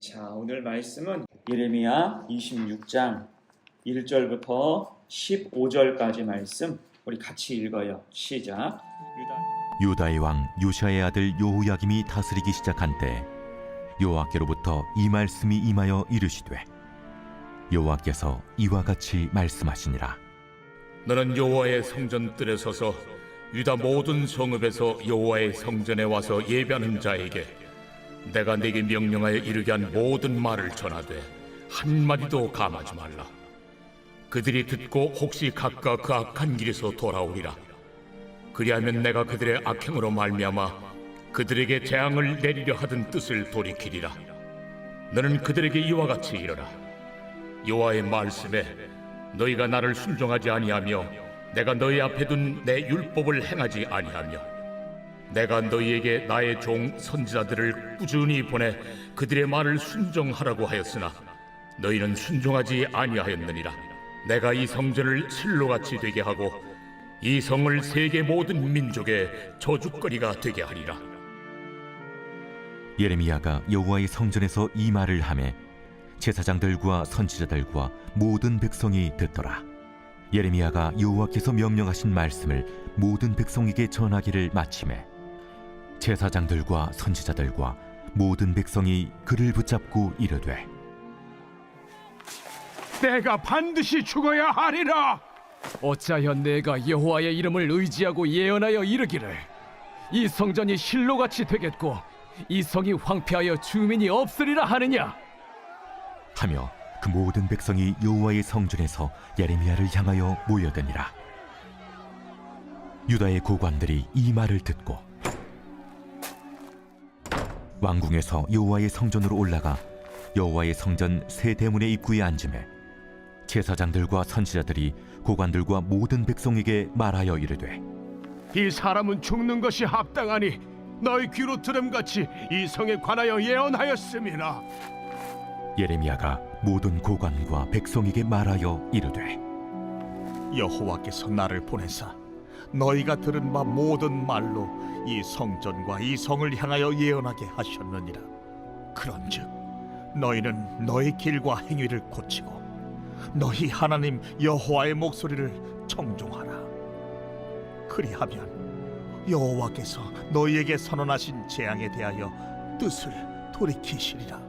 자, 오늘 말씀은 예레미야 26장 1절부터 15절까지 말씀 우리 같이 읽어요. 시작. 유다의 왕 요시아의 아들 여호야김이 다스리기 시작한 때 여호와께로부터 이 말씀이 임하여 이르시되 여호와께서 이와 같이 말씀하시니라. 너는 여호와의 성전 뜰에 서서 유다 모든 성읍에서 여호와의 성전에 와서 예배하는 자에게 내가 네게 명령하여 이르게 한 모든 말을 전하되 한마디도 감하지 말라. 그들이 듣고 혹시 각각 그 악한 길에서 돌아오리라. 그리하면 내가 그들의 악행으로 말미암아 그들에게 재앙을 내리려 하던 뜻을 돌이키리라. 너는 그들에게 이와 같이 이르라. 여호와의 말씀에 너희가 나를 순종하지 아니하며 내가 너희 앞에 둔 내 율법을 행하지 아니하며 내가 너희에게 나의 종 선지자들을 꾸준히 보내 그들의 말을 순종하라고 하였으나 너희는 순종하지 아니하였느니라. 내가 이 성전을 실로같이 되게 하고 이 성을 세계 모든 민족의 저주거리가 되게 하리라. 예레미야가 여호와의 성전에서 이 말을 하매 제사장들과 선지자들과 모든 백성이 듣더라. 예레미야가 여호와께서 명령하신 말씀을 모든 백성에게 전하기를 마치매 제사장들과 선지자들과 모든 백성이 그를 붙잡고 이르되 내가 반드시 죽어야 하리라. 어찌하여 내가 여호와의 이름을 의지하고 예언하여 이르기를 이 성전이 실로같이 되겠고 이 성이 황폐하여 주민이 없으리라 하느냐 하며 그 모든 백성이 여호와의 성전에서 예레미야를 향하여 모여드니라. 유다의 고관들이 이 말을 듣고 왕궁에서 여호와의 성전으로 올라가 여호와의 성전 세 대문의 입구에 앉으매 제사장들과 선지자들이 고관들과 모든 백성에게 말하여 이르되 이 사람은 죽는 것이 합당하니 너희 귀로 들음같이 이 성에 관하여 예언하였음이라. 예레미야가 모든 고관과 백성에게 말하여 이르되 여호와께서 나를 보내사 너희가 들은 바 모든 말로 이 성전과 이 성을 향하여 예언하게 하셨느니라. 그런즉 너희는 너희 길과 행위를 고치고 너희 하나님 여호와의 목소리를 청종하라. 그리하면 여호와께서 너희에게 선언하신 재앙에 대하여 뜻을 돌이키시리라.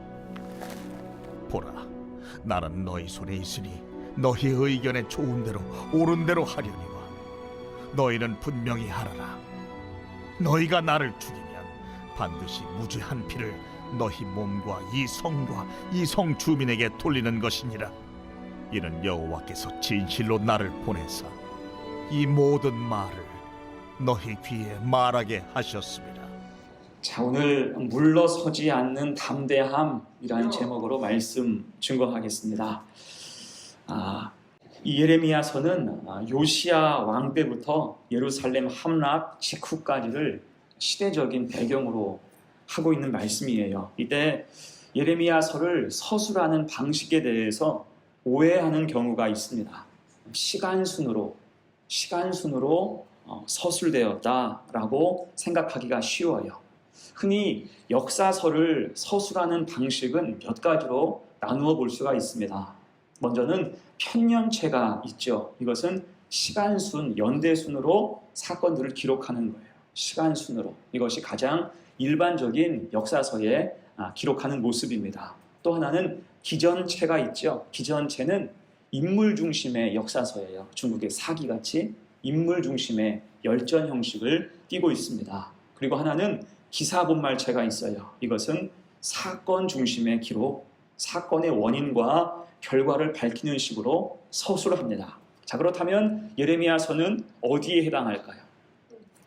보라, 나는 너희 손에 있으니 너희 의견에 좋은 대로 옳은 대로 하려니와 너희는 분명히 하라라. 너희가 나를 죽이면 반드시 무죄한 피를 너희 몸과 이 성과 이 성 주민에게 돌리는 것이니라. 이는 여호와께서 진실로 나를 보내사 이 모든 말을 너희 귀에 말하게 하셨습니다. 자, 오늘 물러서지 않는 담대함이라는 제목으로 말씀 증거하겠습니다. 이 예레미야서는 요시야 왕 때부터 예루살렘 함락 직후까지를 시대적인 배경으로 하고 있는 말씀이에요. 이때 예레미야서를 서술하는 방식에 대해서 오해하는 경우가 있습니다. 시간순으로 서술되었다라고 생각하기가 쉬워요. 흔히 역사서를 서술하는 방식은 몇 가지로 나누어 볼 수가 있습니다. 먼저는 편년체가 있죠. 이것은 시간순, 연대순으로 사건들을 기록하는 거예요. 시간순으로. 이것이 가장 일반적인 역사서에 기록하는 모습입니다. 또 하나는 기전체가 있죠. 기전체는 인물 중심의 역사서예요. 중국의 사기같이 인물 중심의 열전 형식을 띠고 있습니다. 그리고 하나는 기사본말체가 있어요. 이것은 사건 중심의 기록, 사건의 원인과 결과를 밝히는 식으로 서술을 합니다. 자, 그렇다면 예레미야서는 어디에 해당할까요?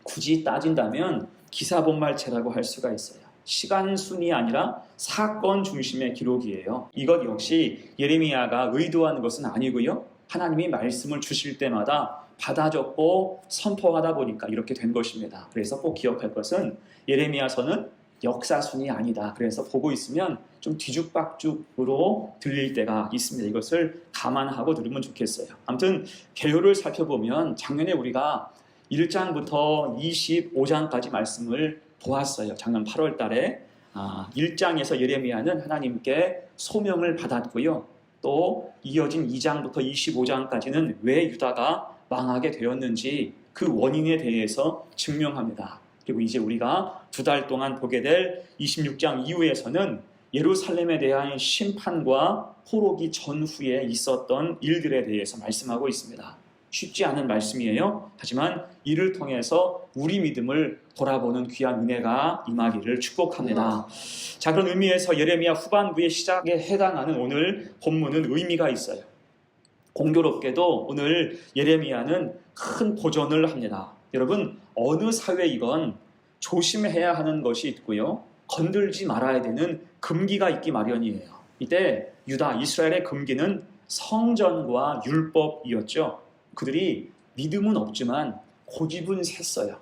굳이 따진다면 기사본말체라고 할 수가 있어요. 시간순이 아니라 사건 중심의 기록이에요. 이것 역시 예레미야가 의도한 것은 아니고요. 하나님이 말씀을 주실 때마다 받아 적고 선포하다 보니까 이렇게 된 것입니다. 그래서 꼭 기억할 것은 예레미야서는 역사순이 아니다. 그래서 보고 있으면 좀 뒤죽박죽으로 들릴 때가 있습니다. 이것을 감안하고 들으면 좋겠어요. 아무튼 개요를 살펴보면 작년에 우리가 1장부터 25장까지 말씀을 보았어요. 작년 8월 달에 1장에서 예레미야는 하나님께 소명을 받았고요. 또 이어진 2장부터 25장까지는 왜 유다가 망하게 되었는지 그 원인에 대해서 증명합니다. 그리고 이제 우리가 2달 동안 보게 될 26장 이후에서는 예루살렘에 대한 심판과 포로기 전후에 있었던 일들에 대해서 말씀하고 있습니다. 쉽지 않은 말씀이에요. 하지만 이를 통해서 우리 믿음을 돌아보는 귀한 은혜가 임하기를 축복합니다. 자, 그런 의미에서 예레미야 후반부의 시작에 해당하는 오늘 본문은 의미가 있어요. 공교롭게도 오늘 예레미야는 큰 도전을 합니다. 여러분, 어느 사회이건 조심해야 하는 것이 있고요. 건들지 말아야 되는 금기가 있기 마련이에요. 이때 유다, 이스라엘의 금기는 성전과 율법이었죠. 그들이 믿음은 없지만 고집은 셌어요.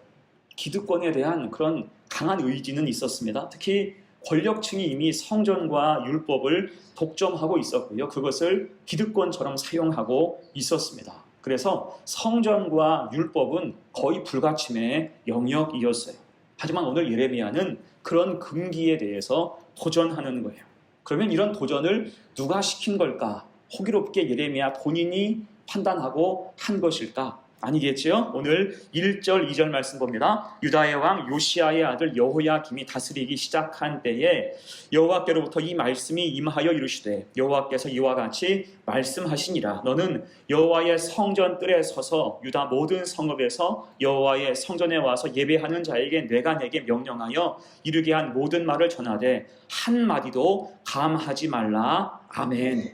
기득권에 대한 그런 강한 의지는 있었습니다. 특히 권력층이 이미 성전과 율법을 독점하고 있었고요. 그것을 기득권처럼 사용하고 있었습니다. 그래서 성전과 율법은 거의 불가침의 영역이었어요. 하지만 오늘 예레미야는 그런 금기에 대해서 도전하는 거예요. 그러면 이런 도전을 누가 시킨 걸까? 호기롭게 예레미야 본인이 판단하고 한 것일까? 아니겠지요? 오늘 1절, 2절 말씀 봅니다. 유다의 왕 요시야의 아들 여호야김이 다스리기 시작한 때에 여호와께로부터 이 말씀이 임하여 이르시되 여호와께서 이와 같이 말씀하시니라. 너는 여호와의 성전 뜰에 서서 유다 모든 성읍에서 여호와의 성전에 와서 예배하는 자에게 내가 내게 명령하여 이르게 한 모든 말을 전하되 한마디도 감하지 말라. 아멘.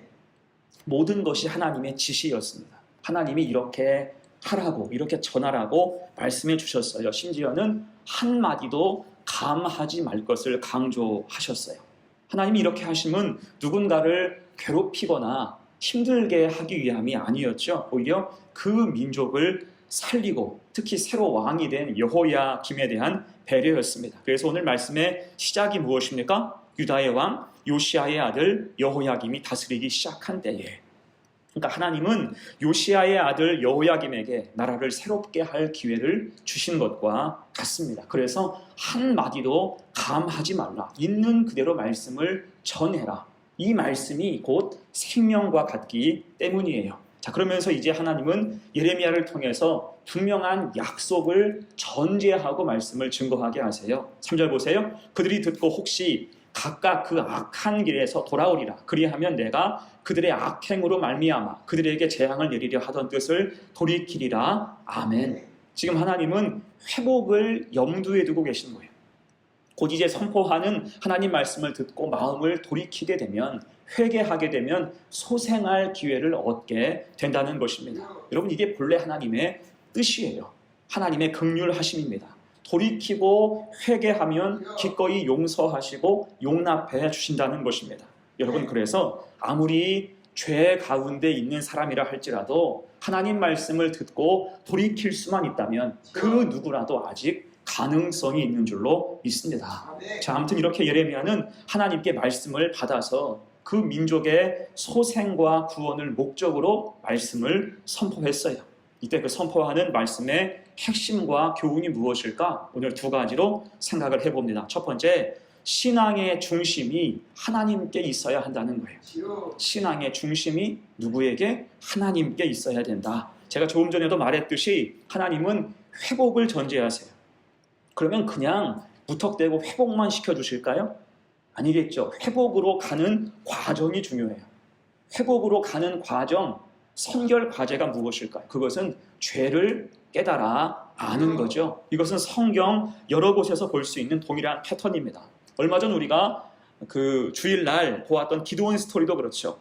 모든 것이 하나님의 지시였습니다. 하나님이 이렇게 하라고, 이렇게 전하라고 말씀해 주셨어요. 심지어는 한마디도 감하지 말 것을 강조하셨어요. 하나님이 이렇게 하심은 누군가를 괴롭히거나 힘들게 하기 위함이 아니었죠. 오히려 그 민족을 살리고 특히 새로 왕이 된 여호야김에 대한 배려였습니다. 그래서 오늘 말씀의 시작이 무엇입니까? 유다의 왕 요시야의 아들 여호야김이 다스리기 시작한 때에, 그러니까 하나님은 요시야의 아들 여호야김에게 나라를 새롭게 할 기회를 주신 것과 같습니다. 그래서 한마디도 감하지 말라. 있는 그대로 말씀을 전해라. 이 말씀이 곧 생명과 같기 때문이에요. 자, 그러면서 이제 하나님은 예레미야를 통해서 분명한 약속을 전제하고 말씀을 증거하게 하세요. 3절 보세요. 그들이 듣고 혹시 각각 그 악한 길에서 돌아오리라. 그리하면 내가 그들의 악행으로 말미암아 그들에게 재앙을 내리려 하던 뜻을 돌이키리라. 아멘. 지금 하나님은 회복을 염두에 두고 계신 거예요. 곧 이제 선포하는 하나님 말씀을 듣고 마음을 돌이키게 되면, 회개하게 되면 소생할 기회를 얻게 된다는 것입니다. 여러분, 이게 본래 하나님의 뜻이에요. 하나님의 긍휼하심입니다. 돌이키고 회개하면 기꺼이 용서하시고 용납해 주신다는 것입니다. 여러분, 그래서 아무리 죄 가운데 있는 사람이라 할지라도 하나님 말씀을 듣고 돌이킬 수만 있다면 그 누구라도 아직 가능성이 있는 줄로 믿습니다. 자, 아무튼 이렇게 예레미야는 하나님께 말씀을 받아서 그 민족의 소생과 구원을 목적으로 말씀을 선포했어요. 이때 그 선포하는 말씀의 핵심과 교훈이 무엇일까? 오늘 두 가지로 생각을 해봅니다. 첫 번째, 신앙의 중심이 하나님께 있어야 한다는 거예요. 신앙의 중심이 누구에게? 하나님께 있어야 된다. 제가 조금 전에도 말했듯이 하나님은 회복을 전제하세요. 그러면 그냥 무턱대고 회복만 시켜주실까요? 아니겠죠. 회복으로 가는 과정이 중요해요. 회복으로 가는 과정, 선결 과제가 무엇일까요? 그것은 죄를 깨달아 아는 거죠. 이것은 성경 여러 곳에서 볼 수 있는 동일한 패턴입니다. 얼마 전 우리가 그 주일날 보았던 기드온 스토리도 그렇죠.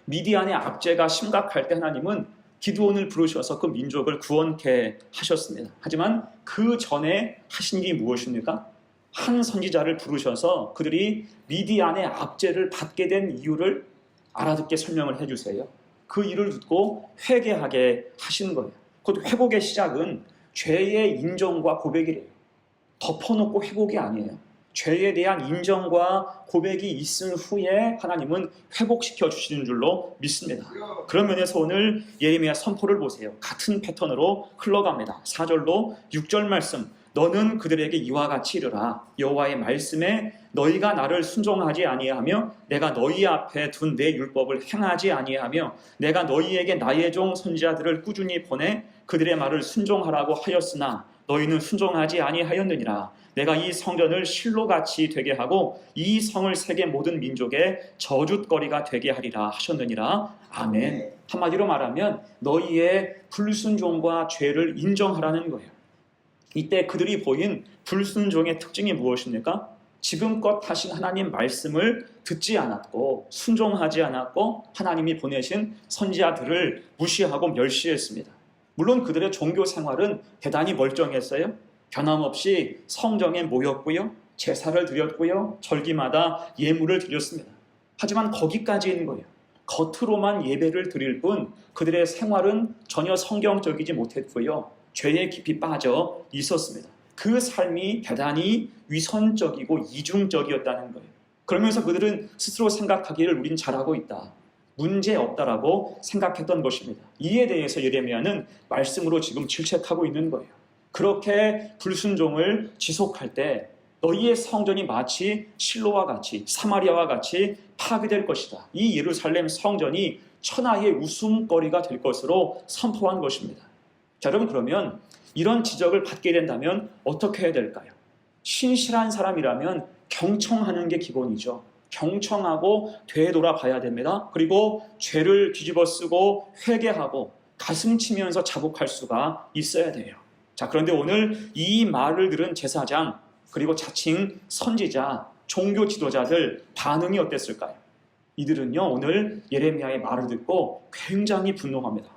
미디안의 압제가 심각할 때 하나님은 기드온을 부르셔서 그 민족을 구원케 하셨습니다. 하지만 그 전에 하신 일이 무엇입니까? 한 선지자를 부르셔서 그들이 미디안의 압제를 받게 된 이유를 알아듣게 설명을 해주세요. 그 일을 듣고 회개하게 하신 거예요. 곧 회복의 시작은 죄의 인정과 고백이래요. 덮어놓고 회복이 아니에요. 죄에 대한 인정과 고백이 있은 후에 하나님은 회복시켜 주시는 줄로 믿습니다. 그런 면에서 오늘 예레미야 선포를 보세요. 같은 패턴으로 흘러갑니다. 4절로 6절 말씀, 너는 그들에게 이와 같이 이르라. 여호와의 말씀에 너희가 나를 순종하지 아니하며 내가 너희 앞에 둔 내 율법을 행하지 아니하며 내가 너희에게 나의 종 선지자들을 꾸준히 보내 그들의 말을 순종하라고 하였으나 너희는 순종하지 아니하였느니라. 내가 이 성전을 실로같이 되게 하고 이 성을 세계 모든 민족의 저주거리가 되게 하리라 하셨느니라. 아멘. 한마디로 말하면 너희의 불순종과 죄를 인정하라는 거예요. 이때 그들이 보인 불순종의 특징이 무엇입니까? 지금껏 하신 하나님 말씀을 듣지 않았고 순종하지 않았고 하나님이 보내신 선지자들을 무시하고 멸시했습니다. 물론 그들의 종교 생활은 대단히 멀쩡했어요. 변함없이 성정에 모였고요, 제사를 드렸고요, 절기마다 예물을 드렸습니다. 하지만 거기까지인 거예요. 겉으로만 예배를 드릴 뿐 그들의 생활은 전혀 성경적이지 못했고요, 죄에 깊이 빠져 있었습니다. 그 삶이 대단히 위선적이고 이중적이었다는 거예요. 그러면서 그들은 스스로 생각하기를 우린 잘하고 있다, 문제 없다라고 생각했던 것입니다. 이에 대해서 예레미야는 말씀으로 지금 질책하고 있는 거예요. 그렇게 불순종을 지속할 때 너희의 성전이 마치 실로와 같이 사마리아와 같이 파괴될 것이다. 이 예루살렘 성전이 천하의 웃음거리가 될 것으로 선포한 것입니다. 자, 여러분, 그러면 이런 지적을 받게 된다면 어떻게 해야 될까요? 신실한 사람이라면 경청하는 게 기본이죠. 경청하고 되돌아봐야 됩니다. 그리고 죄를 뒤집어 쓰고 회개하고 가슴 치면서 자복할 수가 있어야 돼요. 자, 그런데 오늘 이 말을 들은 제사장 그리고 자칭 선지자, 종교 지도자들 반응이 어땠을까요? 이들은요, 오늘 예레미야의 말을 듣고 굉장히 분노합니다.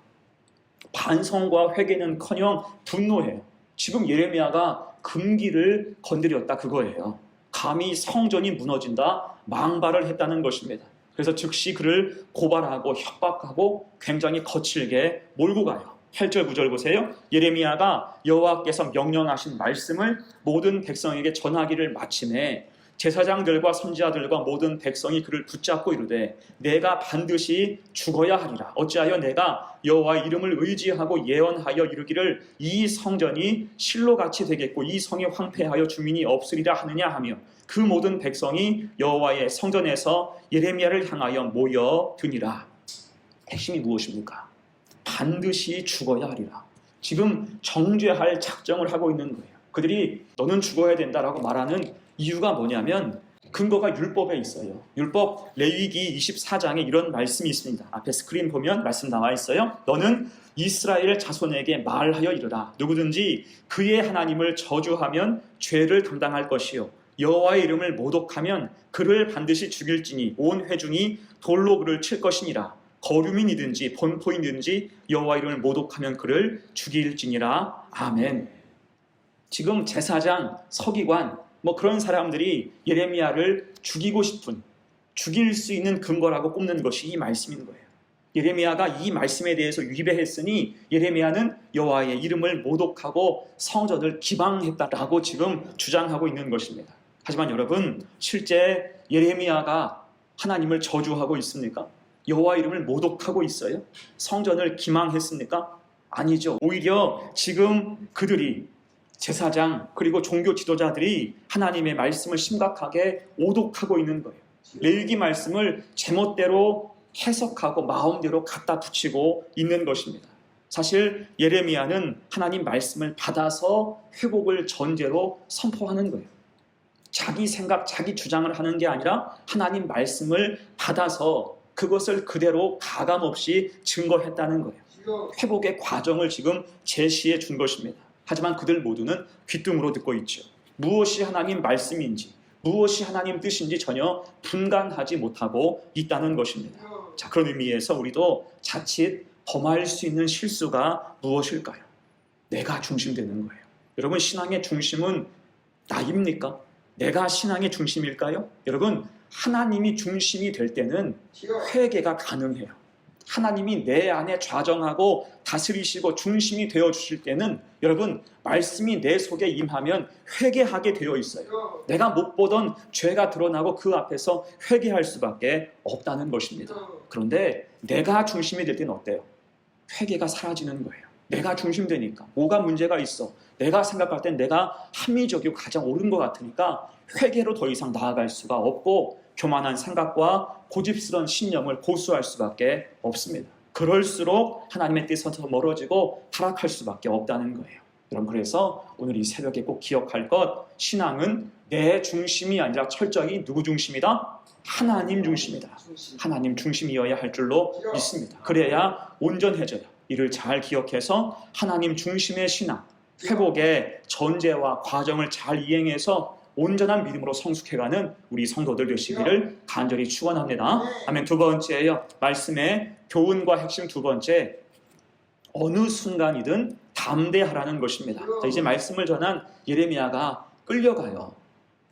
반성과 회개는커녕 분노해요. 지금 예레미야가 금기를 건드렸다 그거예요. 감히 성전이 무너진다 망발을 했다는 것입니다. 그래서 즉시 그를 고발하고 협박하고 굉장히 거칠게 몰고 가요. 8절 9절 보세요. 예레미야가 여호와께서 명령하신 말씀을 모든 백성에게 전하기를 마침에 제사장들과 선지자들과 모든 백성이 그를 붙잡고 이르되 내가 반드시 죽어야 하리라. 어찌하여 내가 여호와의 이름을 의지하고 예언하여 이르기를 이 성전이 실로같이 되겠고 이 성이 황폐하여 주민이 없으리라 하느냐 하며 그 모든 백성이 여호와의 성전에서 예레미야를 향하여 모여드니라. 핵심이 무엇입니까? 반드시 죽어야 하리라. 지금 정죄할 작정을 하고 있는 거예요. 그들이 너는 죽어야 된다라고 말하는 이유가 뭐냐면 근거가 율법에 있어요. 율법 레위기 24장에 이런 말씀이 있습니다. 앞에 스크린 보면 말씀 나와 있어요. 너는 이스라엘 자손에게 말하여 이르라. 누구든지 그의 하나님을 저주하면 죄를 감당할 것이요 여호와의 이름을 모독하면 그를 반드시 죽일지니 온 회중이 돌로 그를 칠 것이니라. 거류민이든지 본토인든지 여호와 이름을 모독하면 그를 죽일지니라. 아멘. 지금 제사장, 서기관 그런 사람들이 예레미야를 죽이고 싶은, 죽일 수 있는 근거라고 꼽는 것이 이 말씀인 거예요. 예레미야가 이 말씀에 대해서 위배했으니 예레미야는 여호와의 이름을 모독하고 성전을 기방했다라고 지금 주장하고 있는 것입니다. 하지만 여러분, 실제 예레미야가 하나님을 저주하고 있습니까? 여호와 이름을 모독하고 있어요? 성전을 기망했습니까? 아니죠. 오히려 지금 그들이 제사장 그리고 종교 지도자들이 하나님의 말씀을 심각하게 오독하고 있는 거예요. 레위기 말씀을 제멋대로 해석하고 마음대로 갖다 붙이고 있는 것입니다. 사실 예레미야는 하나님 말씀을 받아서 회복을 전제로 선포하는 거예요. 자기 생각, 자기 주장을 하는 게 아니라 하나님 말씀을 받아서 그것을 그대로 가감없이 증거했다는 거예요. 회복의 과정을 지금 제시해 준 것입니다. 하지만 그들 모두는 귀뚱으로 듣고 있죠. 무엇이 하나님 말씀인지, 무엇이 하나님 뜻인지 전혀 분간하지 못하고 있다는 것입니다. 자, 그런 의미에서 우리도 자칫 범할 수 있는 실수가 무엇일까요? 내가 중심되는 거예요. 여러분, 신앙의 중심은 나입니까? 내가 신앙의 중심일까요? 여러분, 하나님이 중심이 될 때는 회개가 가능해요. 하나님이 내 안에 좌정하고 다스리시고 중심이 되어 주실 때는 여러분, 말씀이 내 속에 임하면 회개하게 되어 있어요. 내가 못 보던 죄가 드러나고 그 앞에서 회개할 수밖에 없다는 것입니다. 그런데 내가 중심이 될 때는 어때요? 회개가 사라지는 거예요. 내가 중심되니까. 뭐가 문제가 있어? 내가 생각할 땐 내가 합리적이고 가장 옳은 것 같으니까 회개로 더 이상 나아갈 수가 없고 교만한 생각과 고집스러운 신념을 고수할 수밖에 없습니다. 그럴수록 하나님의 뜻에서 멀어지고 타락할 수밖에 없다는 거예요. 여러분, 그래서 오늘 이 새벽에 꼭 기억할 것, 신앙은 내 중심이 아니라 철저히 누구 중심이다? 하나님 중심이다. 하나님 중심이어야 할 줄로 믿습니다. 그래야 온전해져요. 이를 잘 기억해서 하나님 중심의 신앙, 회복의 전제와 과정을 잘 이행해서 온전한 믿음으로 성숙해가는 우리 성도들 되시기를 간절히 축원합니다. 아멘. 두 번째예요. 말씀의 교훈과 핵심 두 번째, 어느 순간이든 담대하라는 것입니다. 자, 이제 말씀을 전한 예레미야가 끌려갑니다.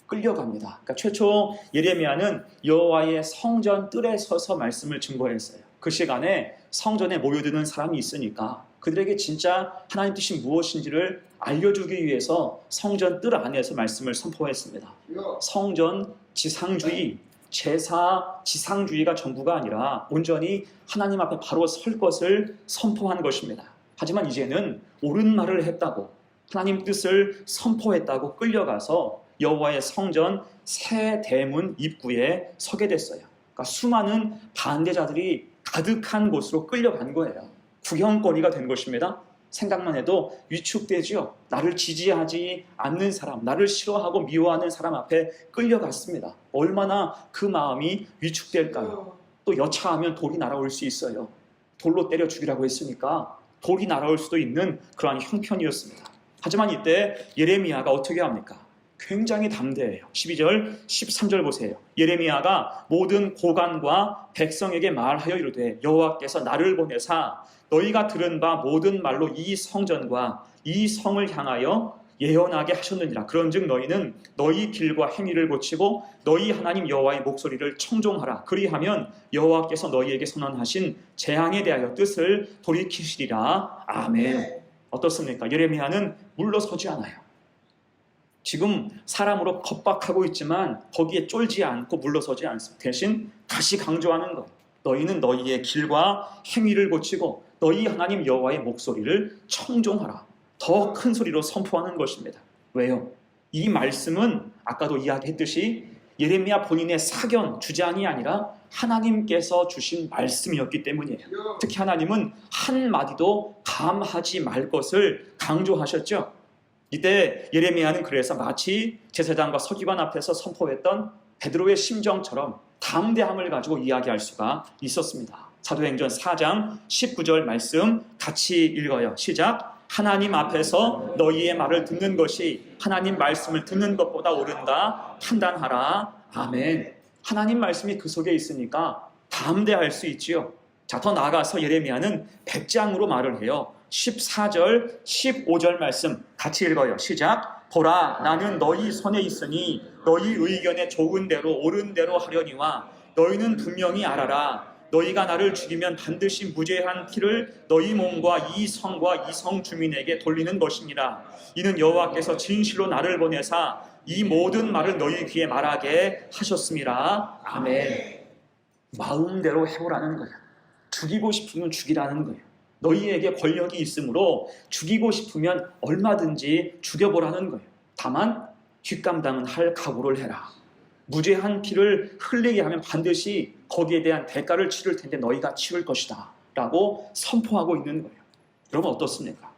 그러니까 최초 예레미야는 여호와의 성전 뜰에 서서 말씀을 증거했어요. 그 시간에 성전에 모여드는 사람이 있으니까 그들에게 진짜 하나님 뜻이 무엇인지를 알려주기 위해서 성전 뜰 안에서 말씀을 선포했습니다. 성전 지상주의, 제사 지상주의가 전부가 아니라 온전히 하나님 앞에 바로 설 것을 선포한 것입니다. 하지만 이제는 옳은 말을 했다고, 하나님 뜻을 선포했다고 끌려가서 여호와의 성전 새 대문 입구에 서게 됐어요. 그러니까 수많은 반대자들이 가득한 곳으로 끌려간 거예요. 구경거리가 된 것입니다. 생각만 해도 위축되지요. 나를 지지하지 않는 사람, 나를 싫어하고 미워하는 사람 앞에 끌려갔습니다. 얼마나 그 마음이 위축될까요? 또 여차하면 돌이 날아올 수 있어요. 돌로 때려 죽이라고 했으니까 돌이 날아올 수도 있는 그러한 형편이었습니다. 하지만 이때 예레미야가 어떻게 합니까? 굉장히 담대해요. 12절, 13절 보세요. 예레미야가 모든 고관과 백성에게 말하여 이르되 여호와께서 나를 보내사 너희가 들은 바 모든 말로 이 성전과 이 성을 향하여 예언하게 하셨느니라. 그런즉 너희는 너희 길과 행위를 고치고 너희 하나님 여호와의 목소리를 청종하라. 그리하면 여호와께서 너희에게 선언하신 재앙에 대하여 뜻을 돌이키시리라. 아멘. 어떻습니까? 예레미야는 물러서지 않아요. 지금 사람으로 겁박하고 있지만 거기에 쫄지 않고 물러서지 않습니다. 대신 다시 강조하는 것. 너희는 너희의 길과 행위를 고치고 너희 하나님 여호와의 목소리를 청종하라. 더 큰 소리로 선포하는 것입니다. 왜요? 이 말씀은 아까도 이야기했듯이 예레미야 본인의 사견, 주장이 아니라 하나님께서 주신 말씀이었기 때문이에요. 특히 하나님은 한마디도 감하지 말 것을 강조하셨죠. 이때 예레미야는 그래서 마치 제사장과 서기관 앞에서 선포했던 베드로의 심정처럼 담대함을 가지고 이야기할 수가 있었습니다. 사도행전 4장 19절 말씀 같이 읽어요. 시작. 하나님 앞에서 너희의 말을 듣는 것이 하나님 말씀을 듣는 것보다 옳은가 판단하라. 아멘. 하나님 말씀이 그 속에 있으니까 담대할 수 있지요. 자, 더 나아가서 예레미야는 백장으로 말을 해요. 14절, 15절 말씀 같이 읽어요. 시작. 보라, 나는 너희 손에 있으니 너희 의견에 좋은 대로 옳은 대로 하려니와 너희는 분명히 알아라. 너희가 나를 죽이면 반드시 무죄한 피를 너희 몸과 이 성과 이 성 주민에게 돌리는 것이니라. 이는 여호와께서 진실로 나를 보내사 이 모든 말을 너희 귀에 말하게 하셨음이라. 아멘. 마음대로 해보라는 거예요. 죽이고 싶으면 죽이라는 거예요. 너희에게 권력이 있으므로 죽이고 싶으면 얼마든지 죽여보라는 거예요. 다만 뒷감당은 할 각오를 해라. 무죄한 피를 흘리게 하면 반드시 거기에 대한 대가를 치를 텐데 너희가 치를 것이다 라고 선포하고 있는 거예요. 여러분 어떻습니까?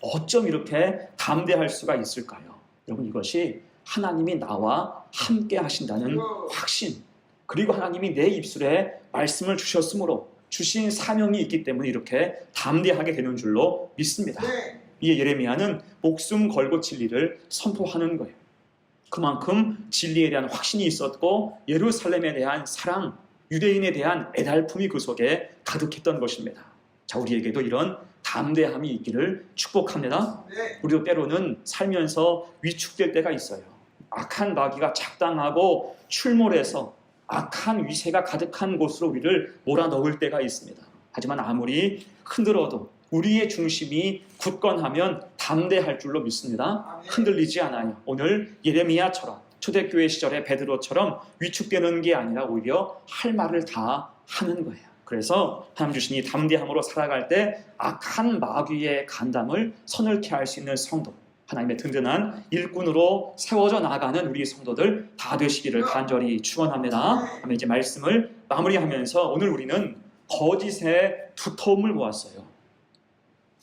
어쩜 이렇게 담대할 수가 있을까요? 여러분 이것이 하나님이 나와 함께 하신다는 확신, 그리고 하나님이 내 입술에 말씀을 주셨으므로 주신 사명이 있기 때문에 이렇게 담대하게 되는 줄로 믿습니다. 이에 예레미야는 목숨 걸고 진리를 선포하는 거예요. 그만큼 진리에 대한 확신이 있었고 예루살렘에 대한 사랑, 유대인에 대한 애달픔이 그 속에 가득했던 것입니다. 자, 우리에게도 이런 담대함이 있기를 축복합니다. 우리도 때로는 살면서 위축될 때가 있어요. 악한 마귀가 작당하고 출몰해서 악한 위세가 가득한 곳으로 우리를 몰아넣을 때가 있습니다. 하지만 아무리 흔들어도 우리의 중심이 굳건하면 담대할 줄로 믿습니다. 흔들리지 않아요. 오늘 예레미야처럼 초대교회 시절의 베드로처럼 위축되는 게 아니라 오히려 할 말을 다 하는 거예요. 그래서 하나님 주신 이 담대함으로 살아갈 때 악한 마귀의 간담을 서늘케 할 수 있는 성도, 하나님의 든든한 일꾼으로 세워져 나가는 우리 성도들 다 되시기를 간절히 축원합니다. 이제 말씀을 마무리하면서 오늘 우리는 거짓의 두터움을 보았어요.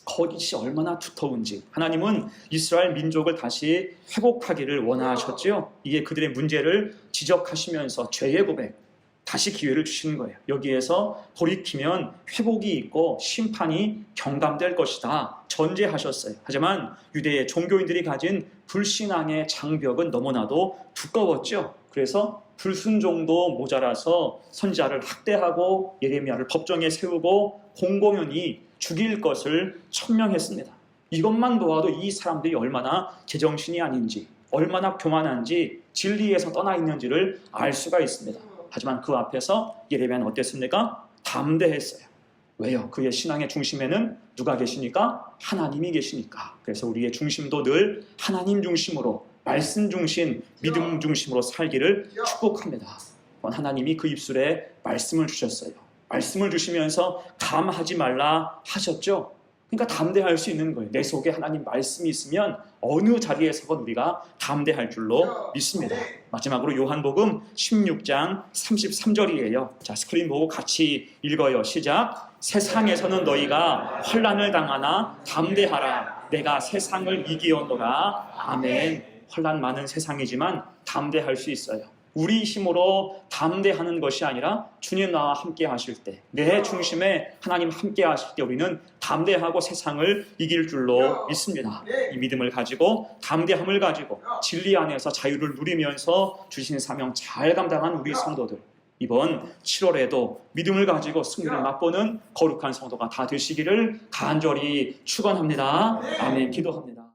거짓이 얼마나 두터운지. 하나님은 이스라엘 민족을 다시 회복하기를 원하셨지요. 이게 그들의 문제를 지적하시면서 죄의 고백, 다시 기회를 주시는 거예요. 여기에서 돌이키면 회복이 있고 심판이 경감될 것이다 전제하셨어요. 하지만 유대의 종교인들이 가진 불신앙의 장벽은 너무나도 두꺼웠죠. 그래서 불순종도 모자라서 선지자를 학대하고 예레미야를 법정에 세우고 공공연히 죽일 것을 천명했습니다. 이것만 보아도 이 사람들이 얼마나 제정신이 아닌지, 얼마나 교만한지, 진리에서 떠나 있는지를 알 수가 있습니다. 하지만 그 앞에서 예레미야는 어땠습니까? 담대했어요. 왜요? 그의 신앙의 중심에는 누가 계시니까? 하나님이 계시니까. 그래서 우리의 중심도 늘 하나님 중심으로, 말씀 중심, 믿음 중심으로 살기를 축복합니다. 하나님이 그 입술에 말씀을 주셨어요. 말씀을 주시면서 감하지 말라 하셨죠. 그러니까 담대할 수 있는 거예요. 내 속에 하나님 말씀이 있으면 어느 자리에서건 우리가 담대할 줄로 믿습니다. 마지막으로 요한복음 16장 33절이에요. 자, 스크린 보고 같이 읽어요. 시작. 세상에서는 너희가 환난을 당하나 담대하라. 내가 세상을 이기었노라. 아멘. 환난 많은 세상이지만 담대할 수 있어요. 우리 힘으로 담대하는 것이 아니라 주님 나와 함께 하실 때, 내 중심에 하나님 함께 하실 때 우리는 담대하고 세상을 이길 줄로 믿습니다. 이 믿음을 가지고, 담대함을 가지고 진리 안에서 자유를 누리면서 주신 사명 잘 감당한 우리 성도들, 이번 7월에도 믿음을 가지고 승리를 맛보는 거룩한 성도가 다 되시기를 간절히 축원합니다. 아멘. 기도합니다.